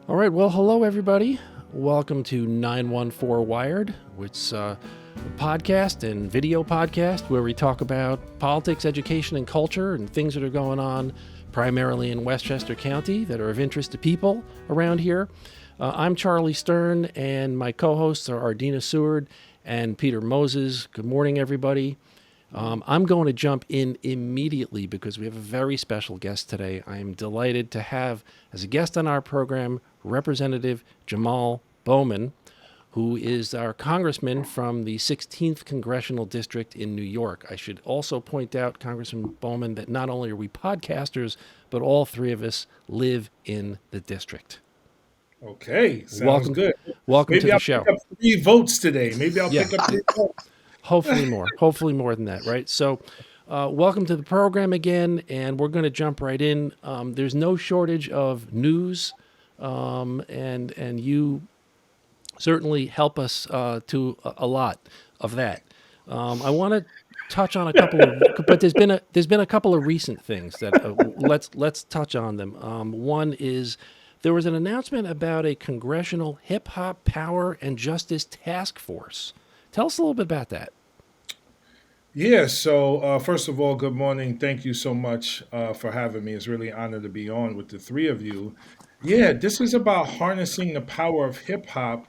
All right, well, hello, everybody. Welcome to 914 Wired, which is a podcast and video podcast where we talk about politics, education, and culture and things that are going on primarily in Westchester County that are of interest to people around here. I'm Charlie Stern, and my co-hosts are Ardina Seward and Peter Moses. Good morning, everybody. I'm going to jump in immediately because we have a very special guest today. I am delighted to have as a guest on our program Representative Jamaal Bowman, who is our congressman from the 16th Congressional District in New York. I should also point out, Congressman Bowman, that not only are we podcasters, but all three of us live in the district. Okay, sounds Welcome, good. welcome to Maybe the I'll show. pick up 3 votes today. Maybe I'll Yeah, pick up 3 votes. hopefully more than that, right? So, welcome to the program again, and we're going to jump right in. There's no shortage of news, and you certainly help us to a lot of that. I want to touch on a couple of, but there's been a couple of recent things that let's touch on them. One is there was an announcement about a congressional hip hop power and justice task force. Tell us a little bit about that. Yeah, so first of all, good morning. Thank you so much for having me. It's really an honor to be on with the three of you. Yeah, this is about harnessing the power of hip hop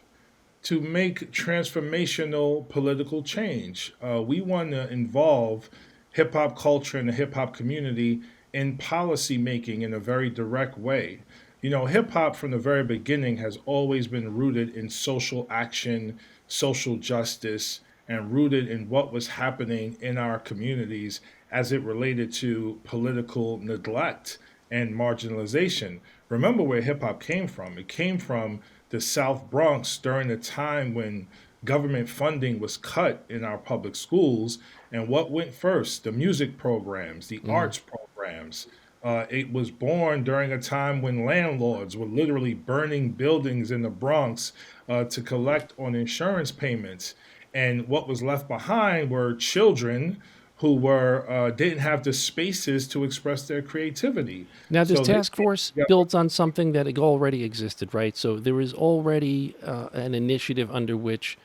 to make transformational political change. We want to involve hip hop culture and the hip hop community in policy making in a very direct way. You know, hip hop from the very beginning has always been rooted in social action, social justice, and rooted in what was happening in our communities as it related to political neglect and marginalization. Remember where hip hop came from. It came from the South Bronx during the time when government funding was cut in our public schools. And what went first? The music programs, the Mm-hmm. arts programs. It was born during a time when landlords were literally burning buildings in the Bronx to collect on insurance payments. And what was left behind were children who were didn't have the spaces to express their creativity. Now, this So they task force yeah, builds on something that already existed, right? So there is already an initiative under which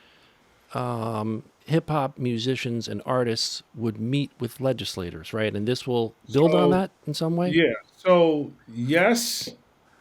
hip hop musicians and artists would meet with legislators, right? And this will build on so that in some way. Yeah. So yes,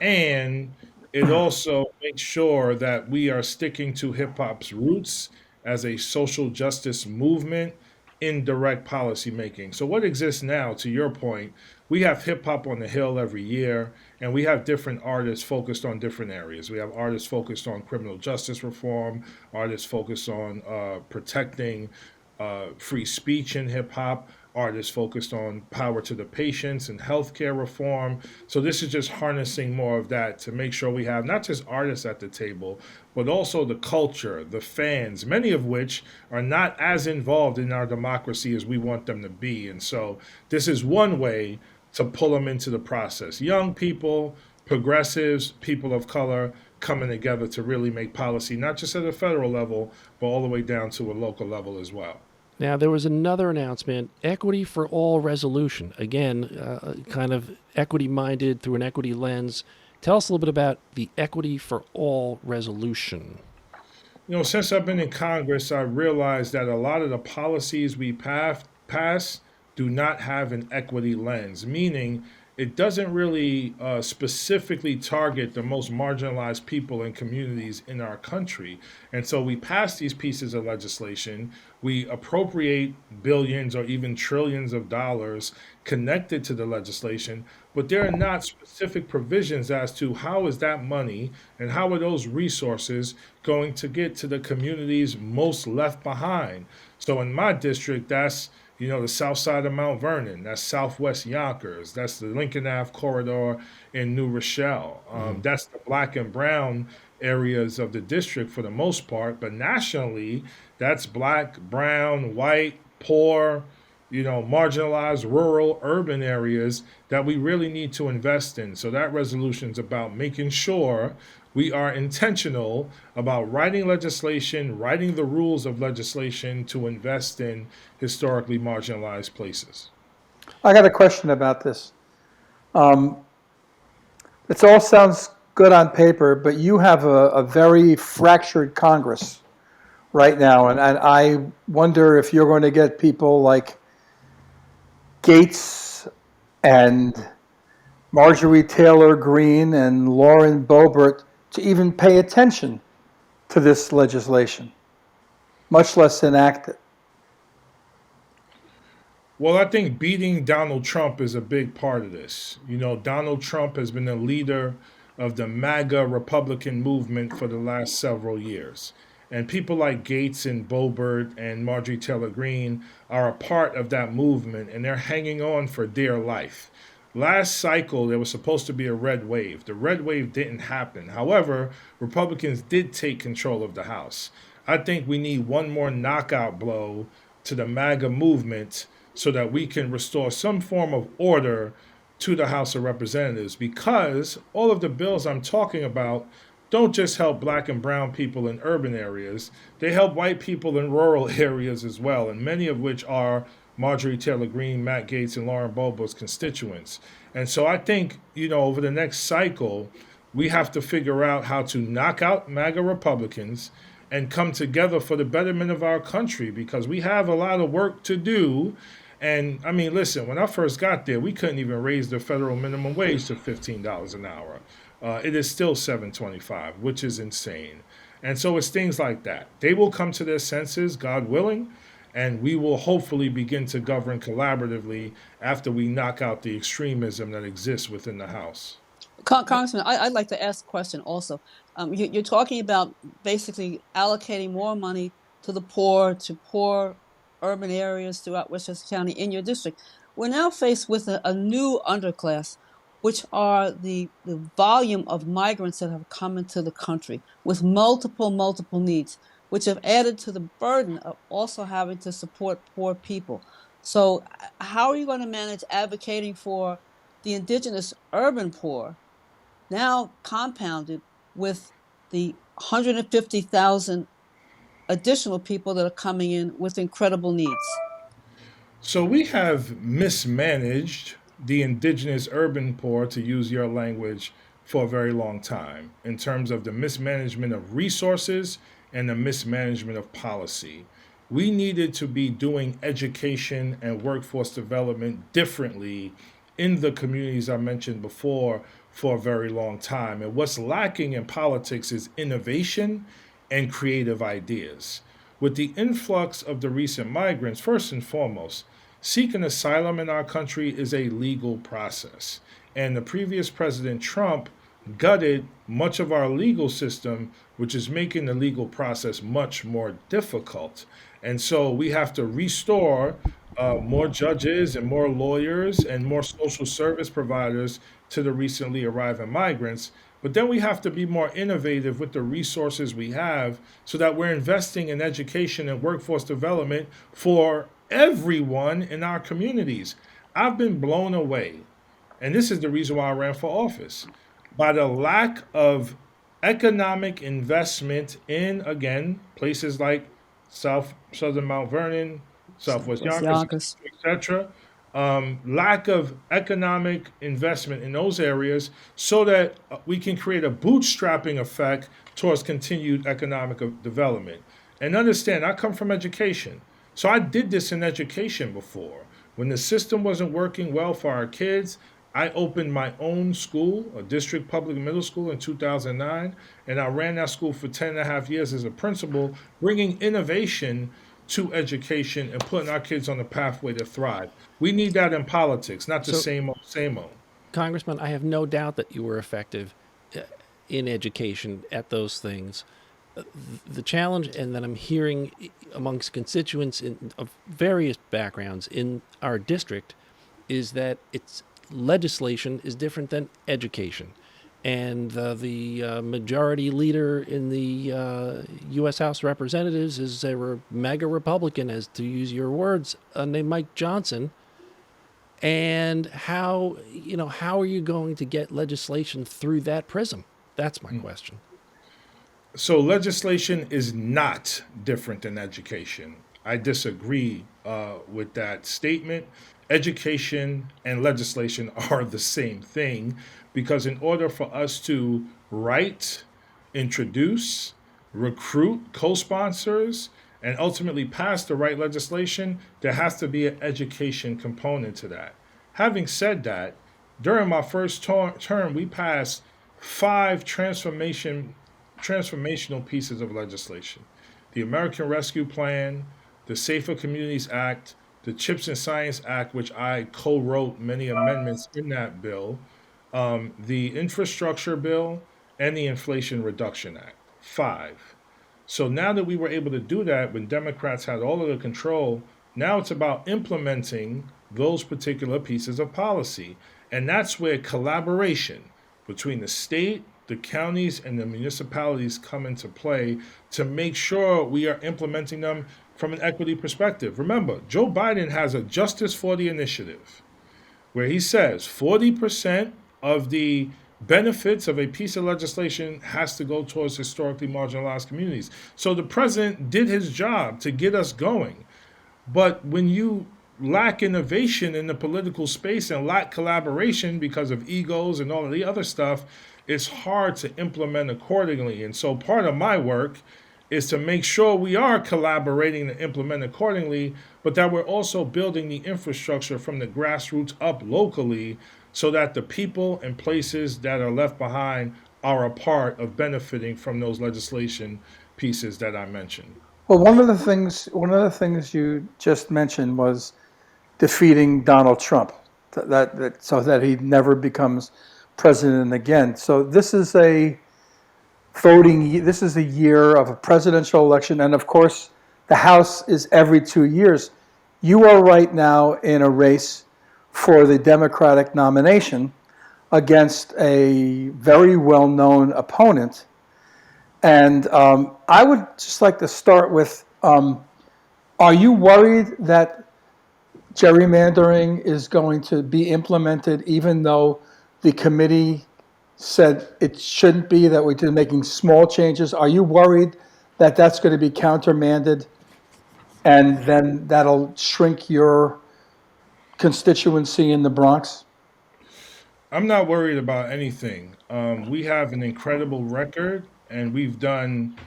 and it also makes sure that we are sticking to hip hop's roots as a social justice movement in direct policy making. So what exists now, to your point, we have hip hop on the Hill every year, and we have different artists focused on different areas. We have artists focused on criminal justice reform, artists focused on protecting free speech in hip hop, artists focused on power to the patients and healthcare reform. So this is just harnessing more of that to make sure we have not just artists at the table, but also the culture, the fans, many of which are not as involved in our democracy as we want them to be. And so this is one way to pull them into the process. Young people, progressives, people of color coming together to really make policy, not just at a federal level, but all the way down to a local level as well. Now, there was another announcement, Equity for All resolution. Again, kind of equity minded through an equity lens. Tell us a little bit about the Equity for All resolution. You know, since I've been in Congress, I realized that a lot of the policies we pass do not have an equity lens, meaning it doesn't really specifically target the most marginalized people and communities in our country. And so we pass these pieces of legislation, we appropriate billions or even trillions of dollars connected to the legislation, but there are not specific provisions as to how is that money and how are those resources going to get to the communities most left behind. So in my district, that's the south side of Mount Vernon, that's Southwest Yonkers, that's the Lincoln Ave corridor in New Rochelle. Mm-hmm. That's the black and brown areas of the district for the most part, but nationally, that's black, brown, white, poor, marginalized, rural, urban areas that we really need to invest in. So that resolution is about making sure we are intentional about writing legislation, writing the rules of legislation to invest in historically marginalized places. I got a question about this. It all sounds good on paper, but you have a very fractured Congress right now. And I wonder if you're going to get people like Gates and Marjorie Taylor Greene and Lauren Boebert to even pay attention to this legislation, much less enact it. Well, I think beating Donald Trump is a big part of this. You know, Donald Trump has been a leader of the MAGA Republican movement for the last several years. And people like Gates and Boebert and Marjorie Taylor Greene are a part of that movement, and they're hanging on for dear life. Last cycle, there was supposed to be a red wave. The red wave didn't happen. However, Republicans did take control of the House. I think we need one more knockout blow to the MAGA movement so that we can restore some form of order to the House of Representatives, because all of the bills I'm talking about don't just help black and brown people in urban areas, they help white people in rural areas as well, and many of which are Marjorie Taylor Greene, Matt Gaetz, and Lauren Boebert's constituents. And so I think, you know, over the next cycle, we have to figure out how to knock out MAGA Republicans and come together for the betterment of our country, because we have a lot of work to do. And I mean, listen, when I first got there, we couldn't even raise the federal minimum wage to $15 an hour. It is still $7.25, which is insane. And so it's things like that. They will come to their senses, God willing, and we will hopefully begin to govern collaboratively after we knock out the extremism that exists within the House. Congressman, I'd like to ask a question also. You're talking about basically allocating more money to the poor, to poor urban areas throughout Westchester County in your district. We're now faced with a new underclass, which are the volume of migrants that have come into the country with multiple needs, which have added to the burden of also having to support poor people. So how are you going to manage advocating for the indigenous urban poor, now compounded with the 150,000 additional people that are coming in with incredible needs? So we have mismanaged the indigenous urban poor, to use your language, for a very long time in terms of the mismanagement of resources and the mismanagement of policy. We needed to be doing education and workforce development differently in the communities I mentioned before for a very long time. And what's lacking in politics is innovation and creative ideas. With the influx of the recent migrants, first and foremost, seeking asylum in our country is a legal process. And the previous President Trump gutted much of our legal system, which is making the legal process much more difficult. And so we have to restore more judges and more lawyers and more social service providers to the recently arriving migrants. But then we have to be more innovative with the resources we have so that we're investing in education and workforce development for everyone in our communities. I've been blown away, and this is the reason why I ran for office, by the lack of economic investment in, again, places like southern Mount Vernon, Southwest Southwest Yonkers, Yonkers. etc. Lack of economic investment in those areas so that we can create a bootstrapping effect towards continued economic development. And understand, I come from education. So I did this in education before. When the system wasn't working well for our kids, I opened my own school, a district public middle school, in 2009, and I ran that school for 10 and a half years as a principal, bringing innovation to education and putting our kids on the pathway to thrive. We need that in politics, not the So, same old, same old. Congressman, I have no doubt that you were effective in education at those things. The challenge, and that I'm hearing amongst constituents of various backgrounds in our district, is that it's legislation is different than education. And the majority leader in the U.S. House of Representatives is a mega Republican, as to use your words, named Mike Johnson. And how are you going to get legislation through that prism? That's my question. So legislation is not different than education. I disagree with that statement. Education and legislation are the same thing, because in order for us to write, introduce, recruit co-sponsors, and ultimately pass the right legislation, there has to be an education component to that. Having said that, during my first term, we passed five transformational pieces of legislation: the American Rescue Plan, the Safer Communities Act, the Chips and Science Act, which I co-wrote many amendments in that bill, the Infrastructure Bill, and the Inflation Reduction Act. Five. So now that we were able to do that when Democrats had all of the control, now it's about implementing those particular pieces of policy. And that's where collaboration between the state, the counties, and the municipalities come into play to make sure we are implementing them from an equity perspective. Remember, Joe Biden has a Justice for the Initiative where he says 40% of the benefits of a piece of legislation has to go towards historically marginalized communities. So the president did his job to get us going. But when you lack innovation in the political space and lack collaboration because of egos and all of the other stuff, it's hard to implement accordingly. And so part of my work is to make sure we are collaborating to implement accordingly, but that we're also building the infrastructure from the grassroots up locally so that the people and places that are left behind are a part of benefiting from those legislation pieces that I mentioned. Well, one of the things you just mentioned was defeating Donald Trump, so that he never becomes president again. So this is a year of a presidential election, and of course, the House is every 2 years. You are right now in a race for the Democratic nomination against a very well-known opponent. And I would just like to start with, are you worried that gerrymandering is going to be implemented even though the committee said it shouldn't be, that we're making small changes? Are you worried that that's going to be countermanded and then that'll shrink your constituency in the Bronx? I'm not worried about anything. We have an incredible record, and we've done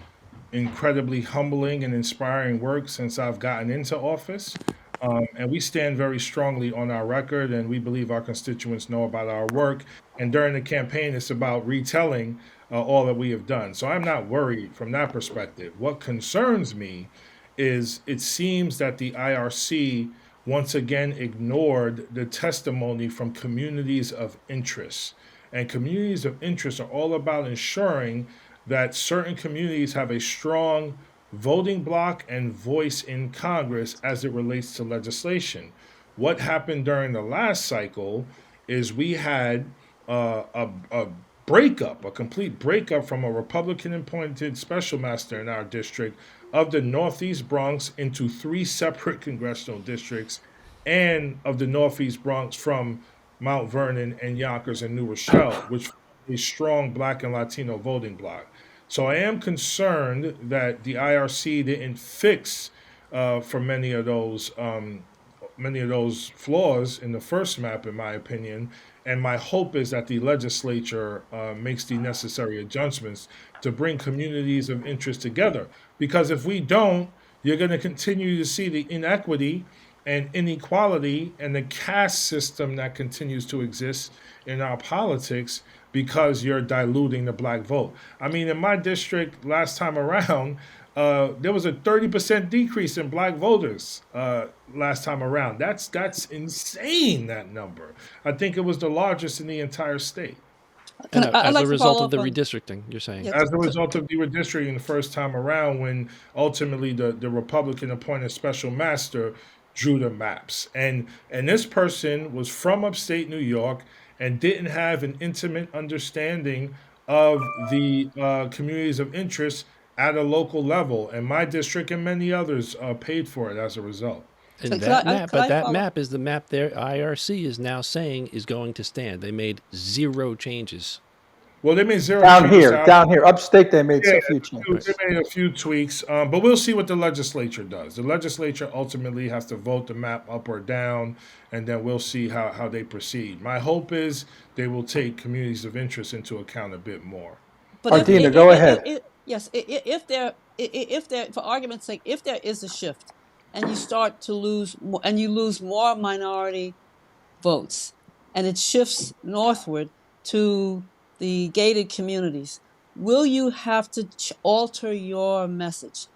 incredibly humbling and inspiring work since I've gotten into office. And we stand very strongly on our record, and we believe our constituents know about our work. And during the campaign, it's about retelling all that we have done. So I'm not worried from that perspective. What concerns me is it seems that the IRC once again ignored the testimony from communities of interest. And communities of interest are all about ensuring that certain communities have a strong voting bloc and voice in Congress as it relates to legislation. What happened during the last cycle is we had a breakup, a complete breakup from a Republican appointed special master in our district of the Northeast Bronx into three separate congressional districts, and of the Northeast Bronx from Mount Vernon and Yonkers and New Rochelle, which a strong Black and Latino voting bloc. So I am concerned that the IRC didn't fix for many of those flaws in the first map, in my opinion. And my hope is that the legislature makes the necessary adjustments to bring communities of interest together. Because if we don't, you're going to continue to see the inequity and inequality and the caste system that continues to exist in our politics because you're diluting the Black vote. I mean, in my district last time around, there was a 30% decrease in Black voters last time around. That's insane, that number. I think it was the largest in the entire state. As a result of the redistricting, you're saying? As a result of the redistricting the first time around, when ultimately the Republican appointed special master drew the maps. And this person was from upstate New York and didn't have an intimate understanding of the communities of interest at a local level. And my district and many others paid for it as a result. And that map is the map their IRC is now saying is going to stand. They made zero changes. Well, they made zero changes. Down here, upstate, they made Yeah, a few changes. they made a few tweaks, but we'll see what the legislature does. The legislature ultimately has to vote the map up or down, and then we'll see how they proceed. My hope is they will take communities of interest into account a bit more. But Ardina, go ahead. yes, if there, for argument's sake, if there is a shift, and you start to lose, and you lose more minority votes, and it shifts northward to the gated communities, will you have to alter your message?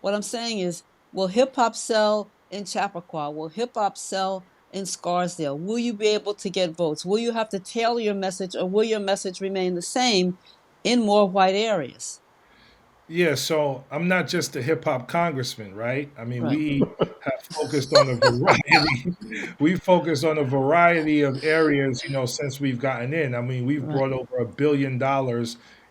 What I'm saying is, will hip hop sell in Chappaqua? Will hip hop sell in Scarsdale? Will you be able to get votes? Will you have to tailor your message, or will your message remain the same in more white areas? Yeah, so I'm not just a hip hop congressman, right? I mean, Right. we have focused on a variety. We focused on a variety of areas, since we've gotten in. I mean, we've Right. brought over $1 billion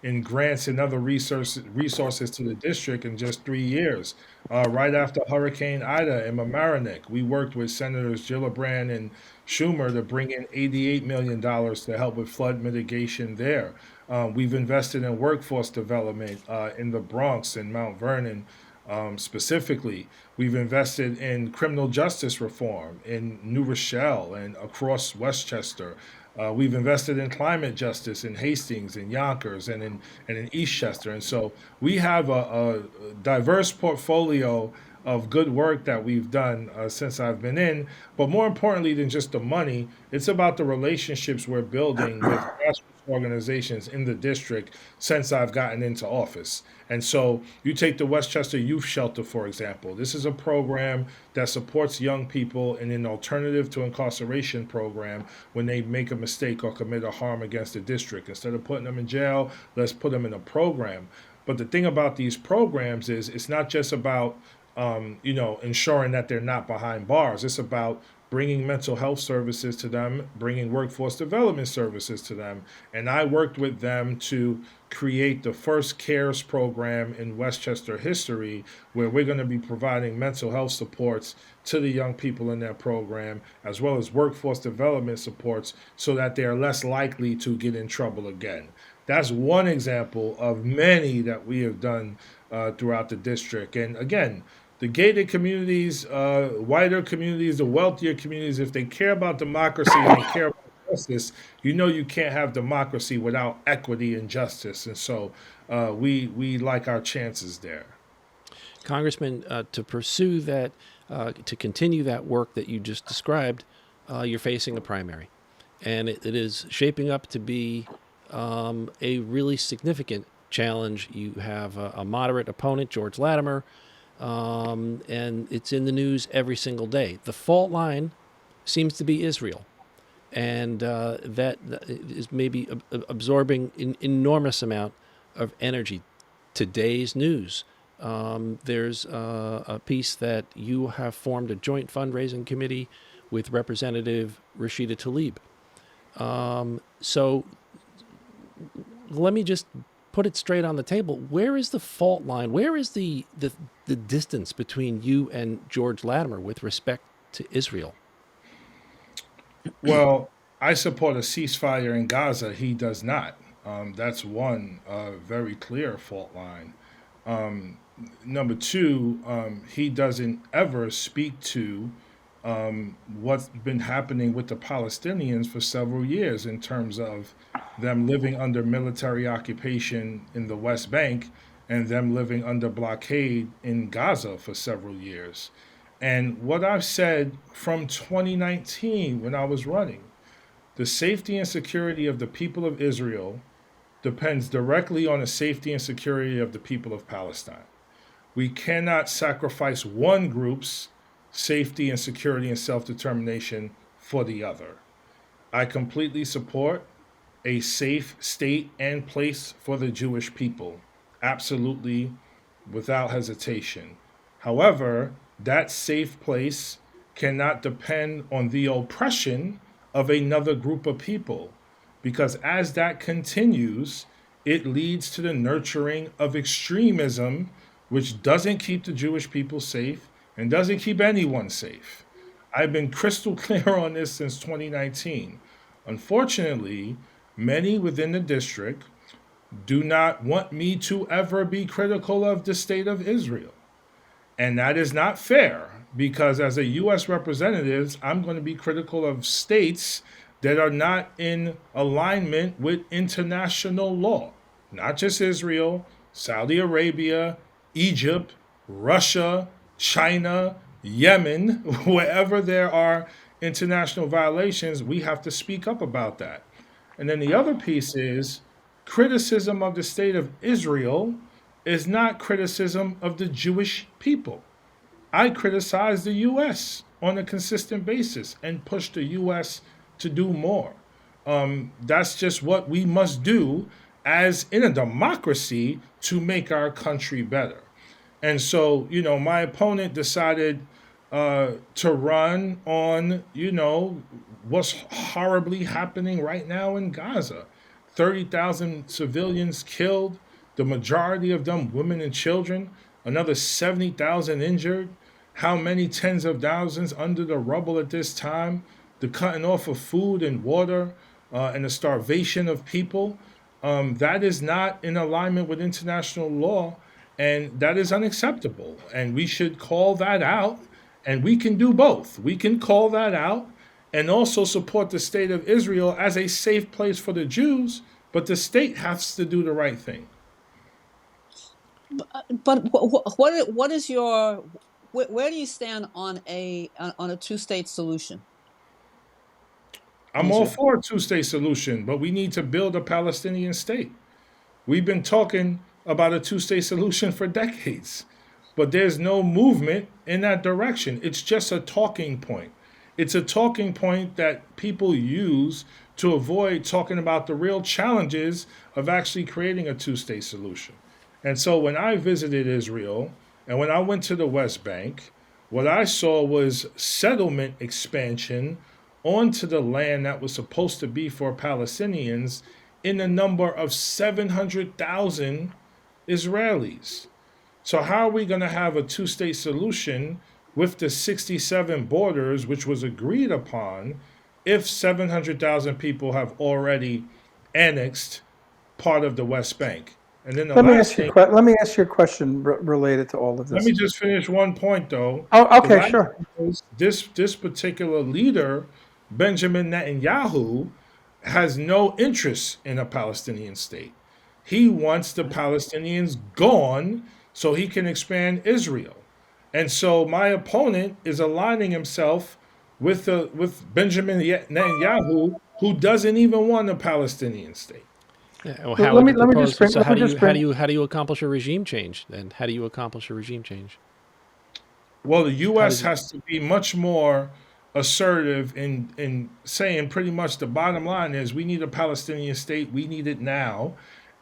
in grants and other resources to the district in just 3 years. Right after Hurricane Ida in Mamaroneck, we worked with Senators Gillibrand and Schumer to bring in $88 million to help with flood mitigation there. We've invested in workforce development in the Bronx and Mount Vernon specifically. We've invested in criminal justice reform in New Rochelle and across Westchester. We've invested in climate justice in Hastings and Yonkers and in Eastchester. And so we have a diverse portfolio of good work that we've done since I've been in. But more importantly than just the money, it's about the relationships we're building with grassroots organizations in the district since I've gotten into office. And so you take the Westchester Youth Shelter, for example. This is a program that supports young people in an alternative to incarceration program when they make a mistake or commit a harm against the district. Instead of putting them in jail, let's put them in a program. But the thing about these programs is it's not just about ensuring that they're not behind bars. It's about bringing mental health services to them, bringing workforce development services to them. And I worked with them to create the first CARES program in Westchester history, where we're going to be providing mental health supports to the young people in that program, as well as workforce development supports so that they are less likely to get in trouble again. That's one example of many that we have done throughout the district. And again, the gated communities, whiter communities, the wealthier communities, if they care about democracy and they care about justice, you can't have democracy without equity and justice. And so we like our chances there. Congressman, to pursue that, to continue that work that you just described, you're facing a primary. And it is shaping up to be a really significant challenge. You have a moderate opponent, George Latimer, and it's in the news every single day. The fault line seems to be Israel, and that is maybe absorbing an enormous amount of energy. Today's news, there's a piece that you have formed a joint fundraising committee with Representative Rashida Tlaib. So let me just put it straight on the table. Where is the fault line? Where is the distance between you and George Latimer with respect to Israel? Well, I support a ceasefire in Gaza. He does not. That's one very clear fault line. Number two, he doesn't ever speak to what's been happening with the Palestinians for several years in terms of them living under military occupation in the West Bank and them living under blockade in Gaza for several years. And what I've said from 2019 when I was running, the safety and security of the people of Israel depends directly on the safety and security of the people of Palestine. We cannot sacrifice one group's safety and security and self-determination for the other. I completely support a safe state and place for the Jewish people, absolutely, without hesitation. However, that safe place cannot depend on the oppression of another group of people, because as that continues, it leads to the nurturing of extremism, which doesn't keep the Jewish people safe and doesn't keep anyone safe. I've been crystal clear on this since 2019. Unfortunately, many within the district do not want me to ever be critical of the state of Israel. And that is not fair because as a U.S. representative, I'm going to be critical of states that are not in alignment with international law, not just Israel, Saudi Arabia, Egypt, Russia, China, Yemen, wherever there are international violations, we have to speak up about that. And then the other piece is criticism of the state of Israel is not criticism of the Jewish people. I criticize the U.S. on a consistent basis and push the U.S. to do more. That's just what we must do as in a democracy to make our country better. And so, my opponent decided to run on, what's horribly happening right now in Gaza. 30,000 civilians killed, the majority of them women and children, another 70,000 injured. How many tens of thousands under the rubble at this time? The cutting off of food and water and the starvation of people. That is not in alignment with international law, and that is unacceptable. And we should call that out, and we can do both. We can call that out and also support the state of Israel as a safe place for the Jews, but the state has to do the right thing. But what is your where do you stand on a two-state solution? I'm all for a two-state solution, but we need to build a Palestinian state. We've been talking about a two-state solution for decades, but there's no movement in that direction. It's just a talking point. It's a talking point that people use to avoid talking about the real challenges of actually creating a two-state solution. And so when I visited Israel and when I went to the West Bank, what I saw was settlement expansion onto the land that was supposed to be for Palestinians in the number of 700,000 Israelis. So how are we going to have a two-state solution with the 67 borders, which was agreed upon, if 700,000 people have already annexed part of the West Bank? And then let me ask you a question related to all of this. Let me just finish one point, though. Oh, okay, sure. This particular leader, Benjamin Netanyahu, has no interest in a Palestinian state. He wants the Palestinians gone so he can expand Israel. And so my opponent is aligning himself with Benjamin Netanyahu, who doesn't even want a Palestinian state. Yeah, well, how do you accomplish a regime change then? How do you accomplish a regime change? Well, the U.S. has to be much more assertive in saying pretty much the bottom line is we need a Palestinian state. We need it now.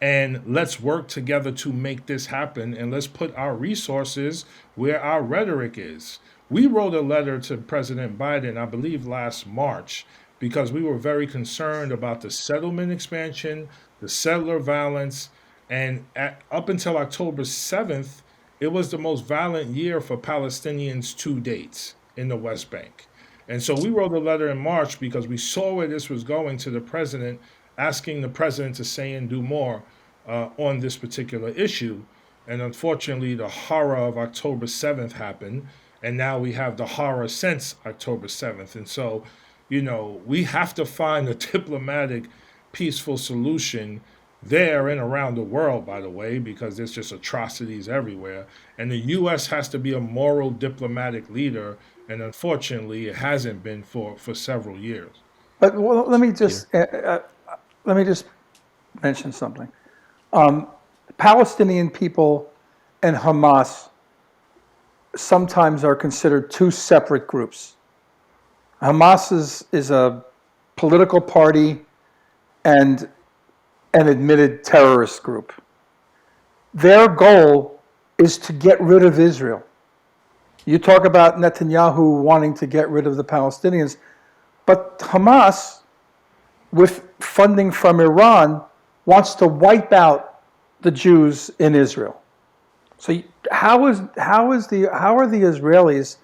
And let's work together to make this happen. And let's put our resources where our rhetoric is. We wrote a letter to President Biden, I believe last March, because we were very concerned about the settlement expansion, the settler violence. And up until October 7th, it was the most violent year for Palestinians to date in the West Bank. And so we wrote a letter in March because we saw where this was going to the president, asking the president to say and do more on this particular issue. And unfortunately, the horror of October 7th happened. And now we have the horror since October 7th. And so, we have to find a diplomatic, peaceful solution there and around the world, by the way, because there's just atrocities everywhere. And the U.S. has to be a moral diplomatic leader. And unfortunately, it hasn't been for several years. But let me just mention something. Palestinian people and Hamas sometimes are considered two separate groups. Hamas is a political party and an admitted terrorist group. Their goal is to get rid of Israel. You talk about Netanyahu wanting to get rid of the Palestinians, but Hamas, with funding from Iran, wants to wipe out the Jews in Israel. So how are the Israelis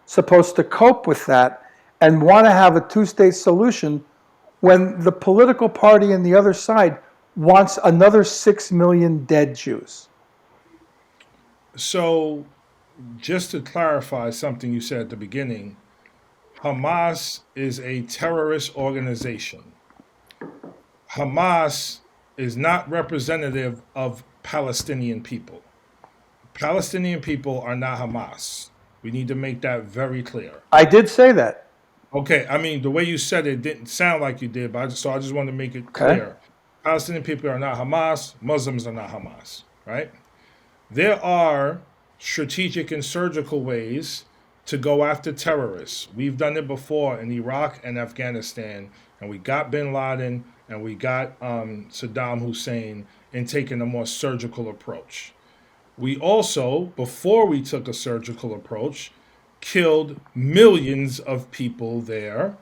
supposed to cope with that and want to have a two-state solution when the political party on the other side wants another 6 million dead Jews. So, just to clarify something you said at the beginning, Hamas is a terrorist organization. Hamas is not representative of Palestinian people. Palestinian people are not Hamas. We need to make that very clear. I did say that. Okay, I mean, the way you said it didn't sound like you did, but I just want to make it Okay. clear. Palestinian people are not Hamas. Muslims are not Hamas, right? There are strategic and surgical ways to go after terrorists. We've done it before in Iraq and Afghanistan, and we got bin Laden and we got Saddam Hussein in taking a more surgical approach. We also, before we took a surgical approach, killed millions of people there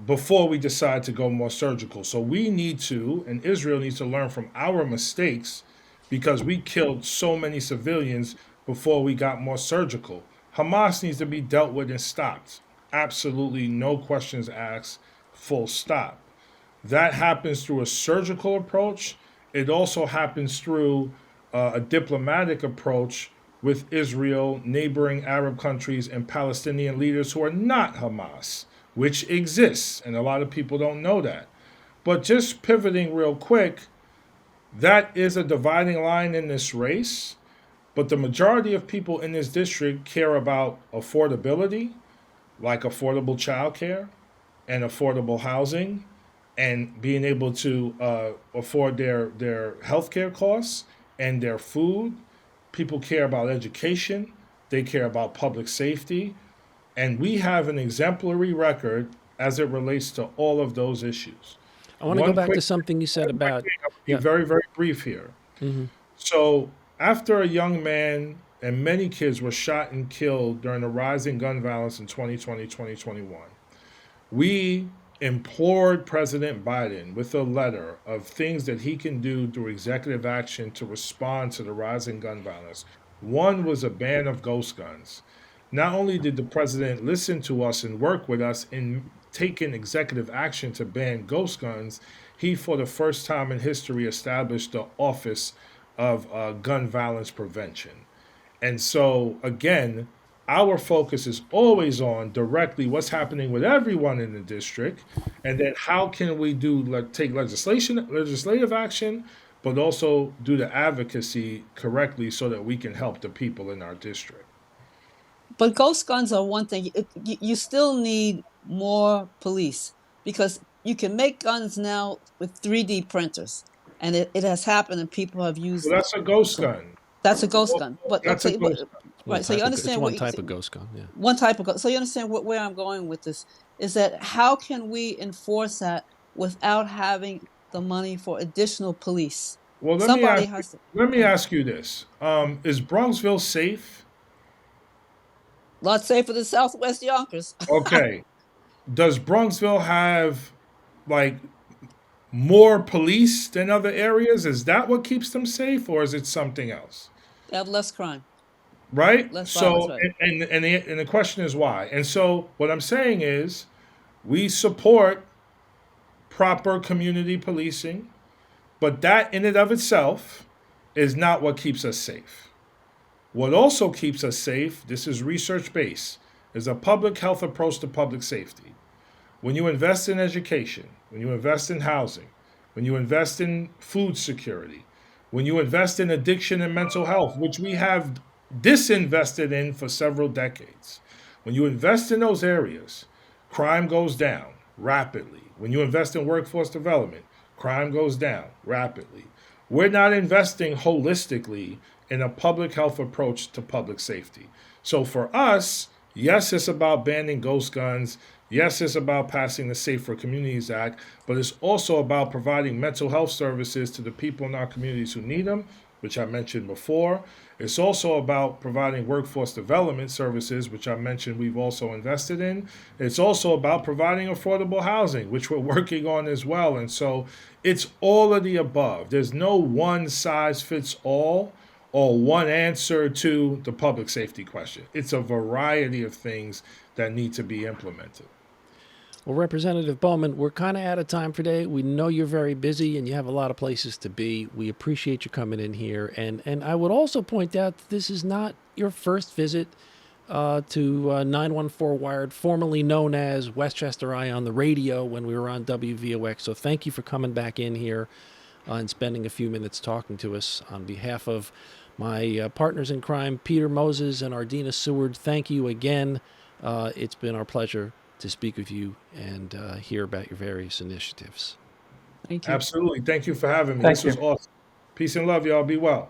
before we decide to go more surgical. So we need to, and Israel needs to learn from our mistakes because we killed so many civilians before we got more surgical. Hamas needs to be dealt with and stopped. Absolutely no questions asked, full stop. That happens through a surgical approach. It also happens through a diplomatic approach with Israel, neighboring Arab countries, and Palestinian leaders who are not Hamas, which exists, and a lot of people don't know that. But just pivoting real quick, that is a dividing line in this race, but the majority of people in this district care about affordability, like affordable childcare and affordable housing, and being able to afford their healthcare costs and their food. People care about education. They care about public safety. And we have an exemplary record as it relates to all of those issues. I want to go back to something you said about. I'll be very, very brief here. So after a young man and many kids were shot and killed during the rising gun violence in 2020, 2021, we implored President Biden with a letter of things that he can do through executive action to respond to the rising gun violence. One was a ban of ghost guns. Not only did the president listen to us and work with us in taking executive action to ban ghost guns, he, for the first time in history, established the Office of Gun Violence Prevention. And so, again, our focus is always on directly what's happening with everyone in the district, and then how can we take legislative action, but also do the advocacy correctly so that we can help the people in our district. But ghost guns are one thing. You still need more police because you can make guns now with 3D printers, and it has happened, and people have used. Well, that's a ghost gun. That's a ghost gun. But That's a ghost gun. Right, so you understand it's what one type of ghost gun. Yeah. One type of ghost. So you understand where I'm going with this is that how can we enforce that without having the money for additional police? Well, let me ask you this: is Bronxville safe? A lot safer than Southwest Yonkers. Okay. Does Bronxville have like more police than other areas? Is that what keeps them safe, or is it something else? They have less crime. Right? Less So, violence, right. and the question is why? And so what I'm saying is we support proper community policing, but that in and of itself is not what keeps us safe. What also keeps us safe, this is research-based, is a public health approach to public safety. When you invest in education, when you invest in housing, when you invest in food security, when you invest in addiction and mental health, which we have disinvested in for several decades, when you invest in those areas, crime goes down rapidly. When you invest in workforce development, crime goes down rapidly. We're not investing holistically in a public health approach to public safety. So for us, yes, it's about banning ghost guns. Yes, it's about passing the Safer Communities Act, but it's also about providing mental health services to the people in our communities who need them, which I mentioned before. It's also about providing workforce development services, which I mentioned we've also invested in. It's also about providing affordable housing, which we're working on as well. And so it's all of the above. There's no one size fits all or one answer to the public safety question. It's a variety of things that need to be implemented. Well, Representative Bowman, we're kind of out of time today. We know you're very busy and you have a lot of places to be. We appreciate you coming in here. And I would also point out that this is not your first visit to 914 Wired, formerly known as Westchester Eye on the radio when we were on WVOX. So thank you for coming back in here and spending a few minutes talking to us. On behalf of my partners in crime, Peter Moses and Ardina Seward, thank you again. It's been our pleasure to speak with you and hear about your various initiatives. Thank you. Absolutely. Thank you for having me. Thank This was you. awesome. Peace and love, y'all. Be well.